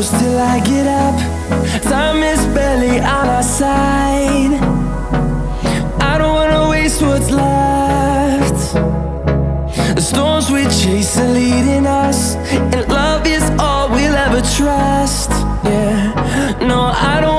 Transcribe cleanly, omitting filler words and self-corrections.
close till I get up. Time is barely on our side. I don't wanna waste what's left. The storms we chase are leading us, and love is all we'll ever trust. Yeah, no, I don't